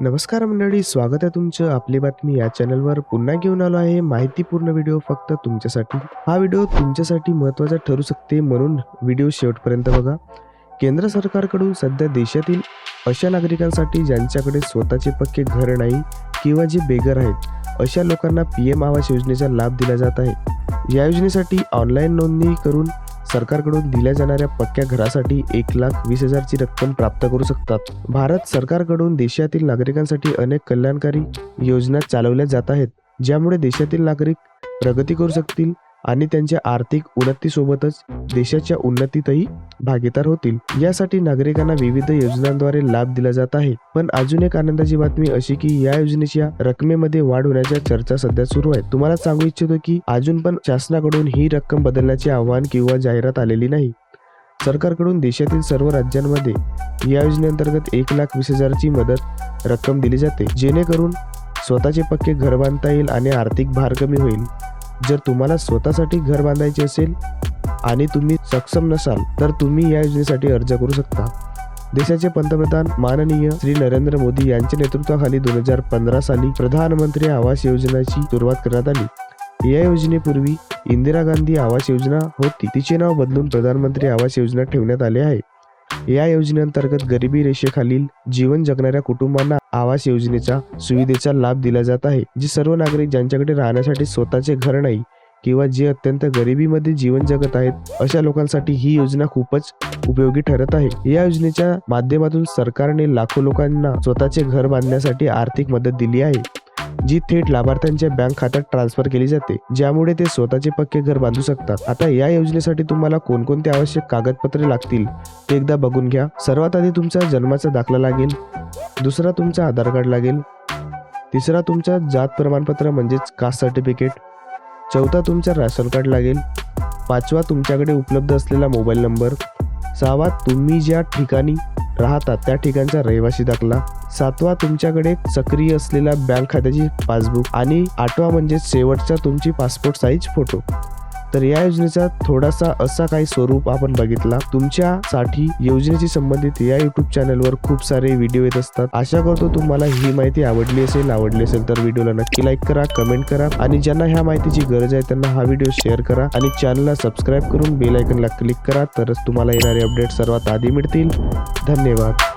नमस्कार मंडळी, स्वागत आहे तुमचं आपली बातमी या चॅनलवर. पुन्हा घेऊन आलो आहे माहितीपूर्ण व्हिडिओ फक्त तुमच्यासाठी. हा व्हिडिओ तुमच्यासाठी महत्त्वाचा ठरू शकते, म्हणून व्हिडिओ शेवटपर्यंत बघा. केंद्र सरकारकडून सध्या देशातील अशा नागरिकांसाठी ज्यांच्याकडे स्वतःचे पक्के घर नाही किंवा जे बेघर आहेत, अशा लोकांना PM आवास योजनेचा लाभ दिला जात आहे. या योजनेसाठी ऑनलाईन नोंदणी करून सरकारकडून दिल्या जाणाऱ्या पक्क्या घरासाठी 1,20,000 ची रक्कम प्राप्त करू शकतात. भारत सरकारकडून देशातील नागरिकांसाठी अनेक कल्याणकारी योजना चालवल्या जात आहेत, ज्यामुळे देशातील नागरिक प्रगती करू शकतील आणि त्यांच्या आर्थिक उन्नतीसोबतच देशाच्या उन्नतीतही भागीदार होतील. यासाठी नागरिकांना विविध योजनांद्वारे लाभ दिला जात आहे. पण अजून एक आनंदाची बातमी अशी की या योजनेच्या रकमेमध्ये वाढ होण्याच्या चर्चा सध्या सुरू आहेत. तुम्हाला सांगू इच्छितो की अजून पण शासनाकडून ही रक्कम बदलण्याचे आवाहन किंवा जाहिरात आलेली नाही. सरकारकडून देशातील सर्व राज्यांमध्ये या योजनेअंतर्गत 1,20,000 ची मदत रक्कम दिली जाते, जेणेकरून स्वतःचे पक्के घर बांधता येईल आणि आर्थिक भार कमी होईल. जर तुम्हाला स्वतःसाठी घर बांधायचे असेल आणि तुम्ही सक्षम नसाल तर तुम्ही या योजनेसाठी अर्ज करू शकता. देशाचे पंतप्रधान माननीय श्री नरेंद्र मोदी यांच्या नेतृत्वाखाली 2015 साली प्रधानमंत्री आवास योजनेची सुरुवात करण्यात आली. या योजनेपूर्वी इंदिरा गांधी आवास योजना होती, तिचे नाव बदलून प्रधानमंत्री आवास योजना ठेवण्यात आले आहे. या योजनेअंतर्गत गरिबी रेषेखालील जीवन जगणाऱ्या कुटुंबांना आवास योजनेचा सुविधेचा लाभ दिला जात आहे. जे सर्व नागरिक ज्यांच्याकडे राहण्यासाठी स्वतःचे घर नाही किंवा जे अत्यंत गरिबीमध्ये जीवन जगत आहेत, अशा लोकांसाठी ही योजना खूपच उपयोगी ठरत आहे. या योजनेच्या माध्यमातून सरकारने लाखो लोकांना स्वतःचे घर बांधण्यासाठी आर्थिक मदत दिली आहे, जी थेट लाभार्थ्यांच्या बँक खात्यात ट्रान्सफर केली जाते, ज्यामुळे ते स्वतःचे पक्के घर बांधू शकतात. आता या योजनेसाठी तुम्हाला कोणकोणते आवश्यक कागदपत्रे लागतील ते एकदा बघून घ्या. सर्वात आधी तुमचा जन्माचा दाखला लागेल, दुसरा तुमचा आधार कार्ड लागेल, तिसरा तुमचा जात प्रमाणपत्र म्हणजेच कास्ट सर्टिफिकेट, चौथा तुमचा राशन कार्ड लागेल, पाचवा तुमच्याकडे उपलब्ध असलेला मोबाईल नंबर, सहावा तुम्ही ज्या ठिकाणी राहतात त्या ठिकाणचा रहिवासी दाखला, सातवा तुमच्याकडे सक्रिय असलेला बँक खात्याची पासबुक आणि आठवा म्हणजे शेवटचा तुमची पासपोर्ट साईज फोटो. तर या योजनेचा थोडासा असा काही स्वरूप आपण बघितला. तुमच्यासाठी योजनेशी संबंधित या YouTube चॅनलवर खूप सारे व्हिडिओ येत असतात. आशा करतो तुम्हाला ही माहिती आवडली असेल तर व्हिडिओला नक्की लाईक करा, कमेंट करा आणि ज्यांना ह्या माहितीची गरज आहे त्यांना हा व्हिडिओ शेअर करा आणि चॅनलला सबस्क्राईब करून बेल आयकॉनला क्लिक करा, तरच तुम्हाला येणारे अपडेट सर्वात आधी मिळतील. धन्यवाद.